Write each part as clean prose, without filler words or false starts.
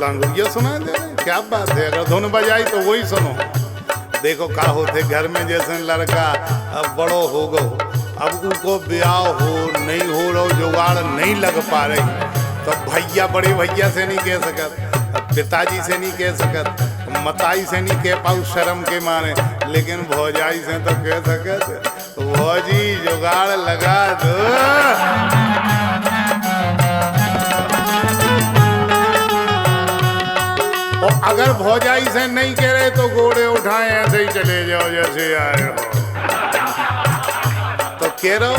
लांगुरिया सुना दे रहे, क्या बात है। अगर धुन बजाई तो वही सुनो। देखो का होते घर में जैसे लड़का अब बड़ो हो गो, अब उनको ब्याह हो नहीं हो रहा, जुगाड़ नहीं लग पा रही, तो भैया बड़े भैया से नहीं कह सकत, पिताजी से नहीं कह सकत, मताई से नहीं कह पाऊ शर्म के मारे, लेकिन भौजाई से तो कह सकत, भौजी जुगाड़ लगा दो। और अगर भौजाई से नहीं कह रहे तो घोड़े उठाए ऐसे ही चले जाओ जैसे आए हो। तो कह रहो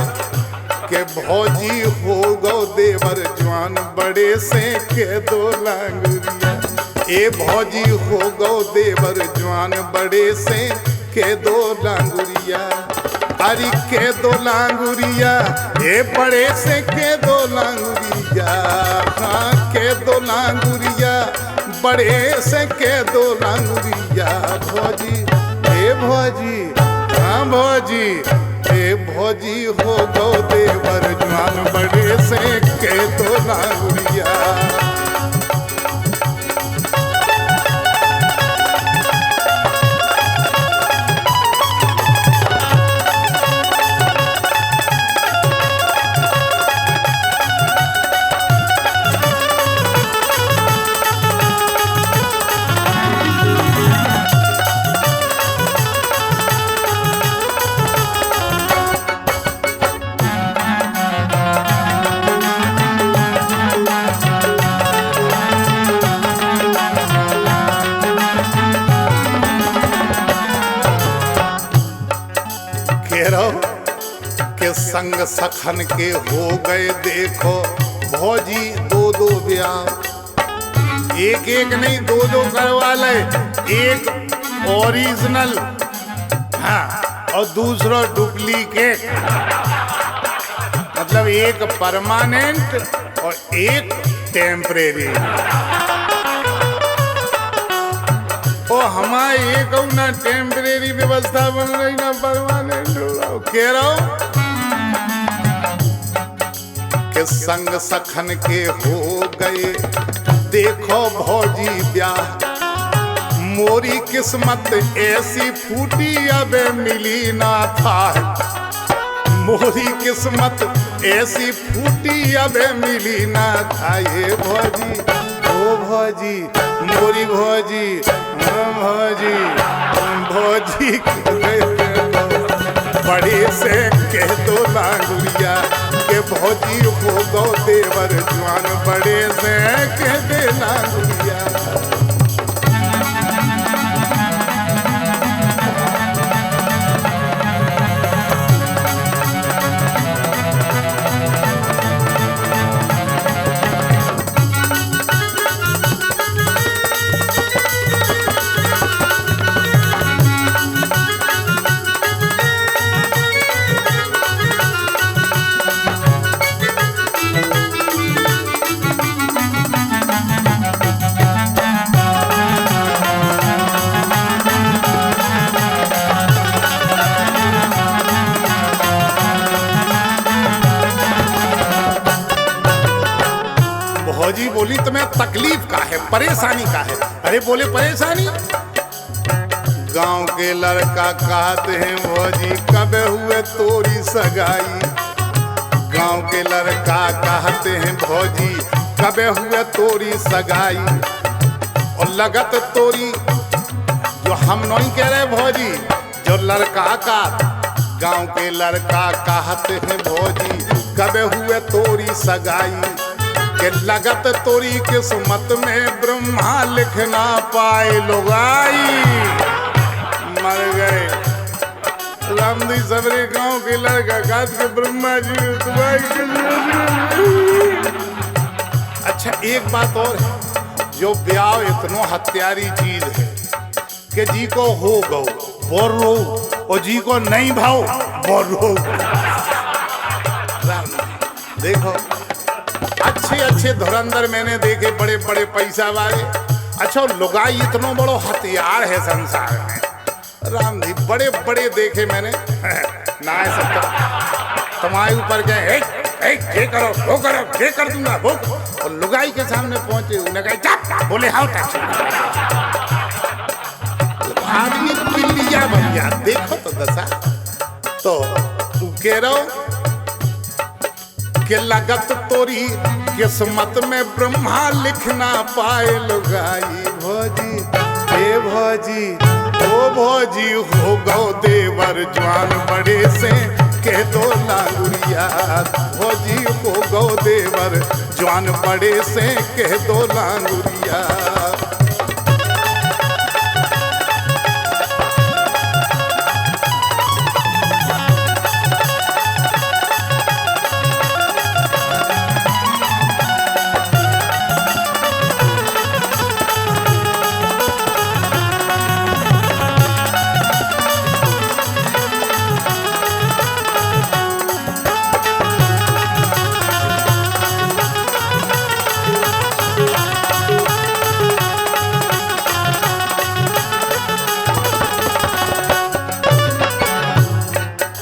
कि भौजी हो गो देवर जवान बड़े से कह दो लांगुरिया, ए भौजी हो गो देवर जवान बड़े से कह दो लांगुरिया, अरे कह दो लांगुरिया, ए बड़े से कह दो लांगुरिया, हाँ कह दो लांगुरिया, बड़े से कह दो लांगुरिया, भौजी ए भौजी, हाँ भौजी, ए भौजी हो गो देवर जवान बड़े से कह दो लांगुरिया। के संग सखन के हो गए देखो भौजी दो दो ब्याह, एक एक नहीं दो दो करवा ले, एक ओरिजिनल हाँ और दूसरा डुप्लीकेट, मतलब एक परमानेंट और एक टेम्परेरी। ओ हमारे एक ना टेम्परेरी व्यवस्था बन रही ना परमानेंट कह रहा हूं कि संग सखन के हो गए देखो भौजी ब्याह, मोरी किस्मत ऐसी फूटी अब मिली ना था, मोरी किस्मत ऐसी फूटी अब मिली ना था, ये भौजी ओ भौजी मोरी भौजी भौजी भौजी बड़े से कह दो लांगुरिया के भौजी हो गो देवर जवान बड़े से कह दे लांगुरिया। भौजी बोली तुम्हें तकलीफ का है, परेशानी का है? अरे बोले परेशानी, गांव के लड़का कहते हैं भौजी कब हुए तोरी सगाई, गांव के लड़का कहते हैं भौजी कब हुए तोरी सगाई, और लगत तोरी जो हम नहीं कह रहे भौजी, जो लड़का का गांव के लड़का कहते हैं भौजी कब हुए तोरी सगाई, के लगत तोरी किस्मत में ब्रह्मा लिख ना पाए लुगाई, मर गए रामदी सबरे गांव के लड़का गात के ब्रह्मा जी अच्छा एक बात और है, जो ब्याह इतनो हत्यारी चीज है कि जी को हो गो बोर रो और जी को नहीं भाव बोर रो। देखो अच्छे अच्छे धुरंधर मैंने देखे बड़े बड़े पैसा वाले, अच्छा लुगाई इतनो बड़ो हथियार है संसार में, राम जी बड़े बड़े देखे मैंने ना है सकता तुम्हारे ऊपर क्या ये करो वो करो ये कर दूंगा वो और लुगाई के सामने पहुंचे, उन्हें कहा चुप, बोले हाँ टैक्सी। आदमी पिल्लिया बन गया, देखो तो दशा। तो तू कह रहो कि लगत तोरी किस्मत में ब्रह्मा लिखना पाए लुगाई भौजी, हे भौजी ओ भौजी हो गौ देवर जवान बड़े से कह दो लांगुरिया, भौजी हो गौ देवर जवान बड़े से कह दो लांगुरिया।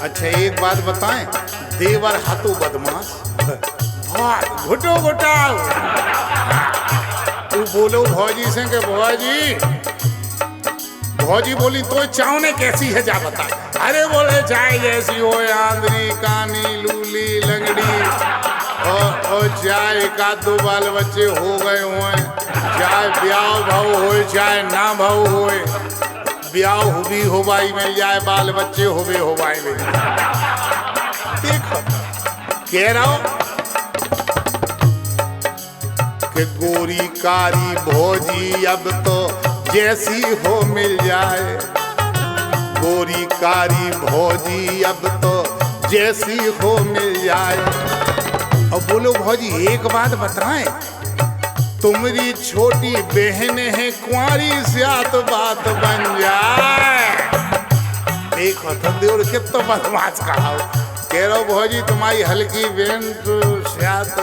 अच्छा एक बात बताएं, देवर हाथों बदमाश घुटो घुटाओ। तू बोलो भौजी से के भौजी, भौजी बोली तो चावने कैसी है जा बता। अरे बोले चाय जैसी हो, आंधरी कानी लूली लंगड़ी, और चाय का दो बाल बच्चे हो गए हुए, चाहे ब्याह भाव हो चाहे ना भाव हो, ब्याह हुई हो बाई में जाए, बाल बच्चे होवे हो बाई में। देखो कह रहा हूं कि गोरी कारी भौजी अब तो जैसी हो मिल जाए, गोरी कारी भौजी अब तो जैसी हो मिल जाए। अब बोलो भौजी एक बात बताएं, तुम्हारी छोटी बहन है कुंवारी स्यात बात बन जाए। एक देवर कितना बदमाश कहा, कह रहा भौजी तुम्हारी हल्की बहन तो स्यात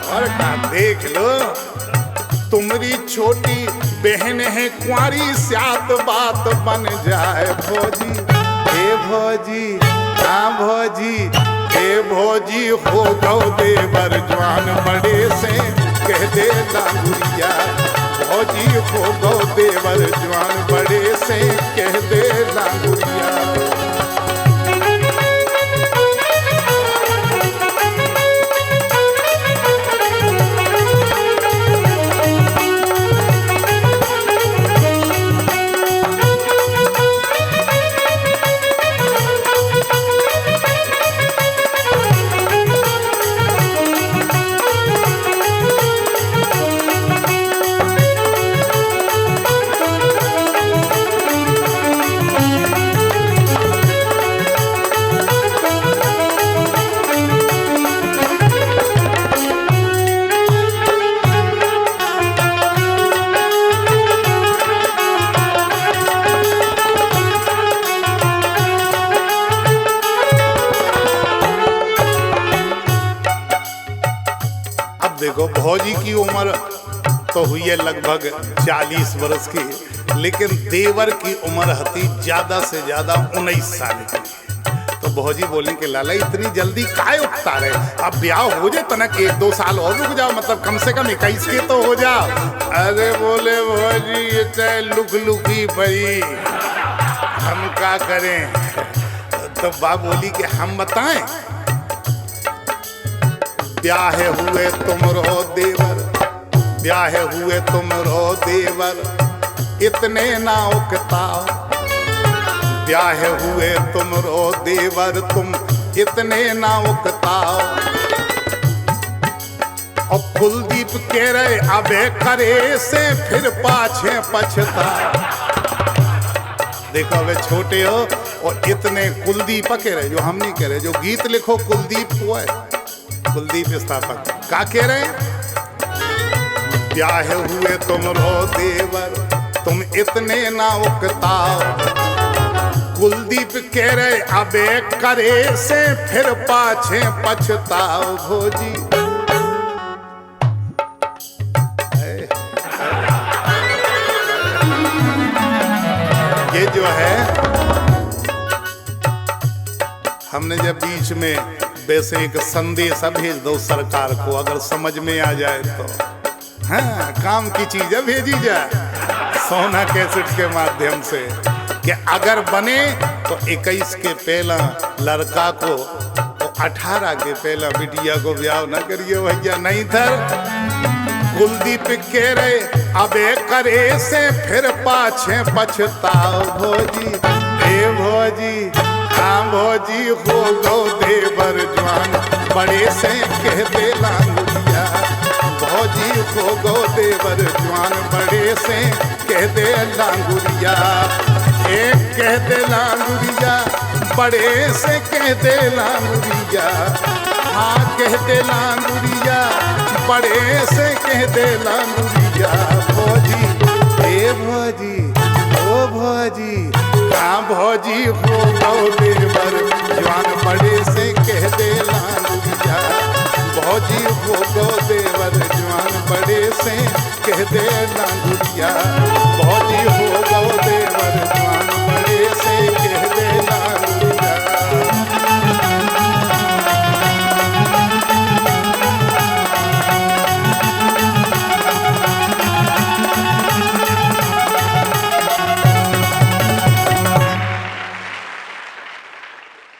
और का देख लो, तुम्हारी छोटी बहन है कुंवारी स्यात बात बन जाए। भौजी हे भौजी हाँ भौजी, हे भौजी हो गौ देवर जवान बड़े से कह दे लांगुरिया, भौजी हो गौ देवर जवान बड़े से कह दे लांगुरिया। देखो भौजी की उम्र तो हुई है लगभग 40 वर्ष की, लेकिन देवर की उम्र हती ज्यादा से ज्यादा 19 साल की। तो भौजी बोले कि लाला इतनी जल्दी काहे उठता रहे, अब ब्याह हो जाए तनक 1-2 साल और रुक जाओ, मतलब कम से कम 21 के तो हो जाओ। अरे बोले भौजी ये चाहे लुक लुकी भई, हम क्या करें। तो बाप बोली कि हम बताएं, ब्याहे हुए तुम रो देवर, ब्याहे हुए तुम रो देवर, इतने ना उकताओ, ब्याहे हुए तुम रो देवर तुम इतने ना उकताओ। और कुलदीप कह रहे अबे करे से फिर पाछे पछताओ। देखो अबे छोटे हो और इतने कुलदीप कह रहे, जो हम नहीं कह रहे, जो गीत लिखो कुलदीप हुआ है, कुलदीप स्थापक का कह रहे हैं, ब्याहे हुए तुम रो देवर तुम इतने ना उकताओ। कुलदीप कह रहे अबे करे से फिर पाछे पछताओ। भौजी ये जो है, हमने जब बीच में वैसे एक संदेश भेज दो सरकार को, अगर समझ में आ जाए तो। हाँ, काम की चीज भेजी जाए सोना कैसेट के माध्यम से कि अगर बने तो 21 के पहला लड़का को, तो 18 के पहला बिटिया को ब्याह न करिए भैया, नहीं था कुलदीप के रे अबे करे से फिर पाछे पछताओ भोजी। ए भोजी, हाँ भोजी, हो गो देवर जवान बड़े से कह दे लांगुरिया। भोजी हो गो देवर जवान बड़े से कह दे लांगुरिया। एक कह दे लांगुरिया, बड़े से कह दे लांगुरिया। हाँ कह दे लांगुरिया, बड़े से कह दे लांगुरिया। भोजी, ए भोजी, ओ भोजी, हाँ भोजी हो गो देवर जवान बड़े से कह दे लांगुरिया। भोजी हो गो देवर जवान बड़े से कह दे लांगुरिया।